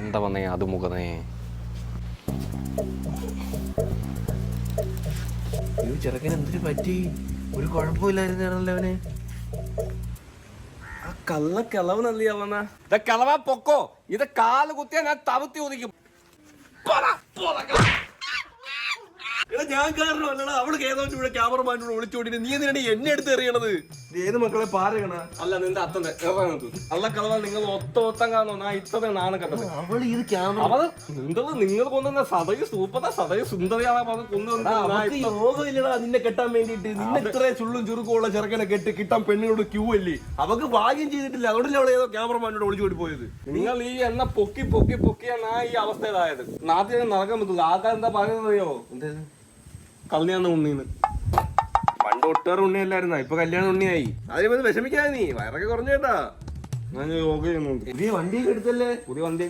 തന്ത വന്നേ അത് മുഖനേ. ചെറുക്കൻ എന്തിനു പറ്റി? ഒരു കുഴപ്പമില്ലായിരുന്നല്ലോ അവന്. ആ കള്ള കിളവ് നന്ദിയാവുന്ന കിളവ പൊക്കോ. ഇത് കാല് കുത്തിയാ ഞാൻ തവുത്തി ഒതിക്കും. ഞാൻ കാരണമല്ലടാ അവൾക്ക് ഏതോ ഇവിടെ ക്യാമറമാനോട് വിളിച്ചോണ്ടിട്ട് നീ എന്തിനാണ് എന്നെ എടുത്ത് എറിയണത്? ഏത് മക്കളെ പാരകണ? അല്ല നിന്റെ അത്തന്റെ അള്ള കളവ നിങ്ങൾ ഒത്തം കാണോ നാ ഇത്തത് നാണ് കണ്ടത്. അവള് ഇത് ക്യാമറ അവള് നിങ്ങൾ കൊണ്ടുവന്ന സദയ സൂപ്പത സദയ സുന്ദരിയാണ് യോഗമില്ലടാ നിന്നെ കെട്ടാൻ വേണ്ടിട്ട്. നിന്നെ ഇത്രയും ചുള്ളും ചുരുക്കമുള്ള ചെറുക്കനെ കിട്ടാൻ പെണ്ണുങ്ങളോട് ക്യൂ അല്ലേ? അവക്ക് ഭാഗ്യം ചെയ്തിട്ടില്ല, അതുകൊണ്ടല്ലേ അവളെ ഏതോ ക്യാമറമാനോട് ഒളിച്ചോടി പോയത്. നിങ്ങൾ ഈ എണ്ണ പൊക്കിയാണ് ആ ഈ അവസ്ഥയിലായത്. നാട്ടിൽ നടക്കാൻ പറ്റില്ല. ആൾക്കാർ എന്താ പറയുന്നത് അറിയോ? കല്യാണ ഉണ്ണീന്ന്. പണ്ട് ഒട്ടേറെ ഉണ്ണിയല്ലായിരുന്ന, ഇപ്പൊ കല്യാണം ഉണ്ണിയായി. അതിനെ വിഷമിക്കാതെ നീ, വയറൊക്കെ കുറഞ്ഞു കേട്ടാ. ഞാൻ യോഗ ചെയ്യുന്നുണ്ട്. പുതിയ വണ്ടിയൊക്കെ എടുത്തല്ലേ? പുതിയ വണ്ടി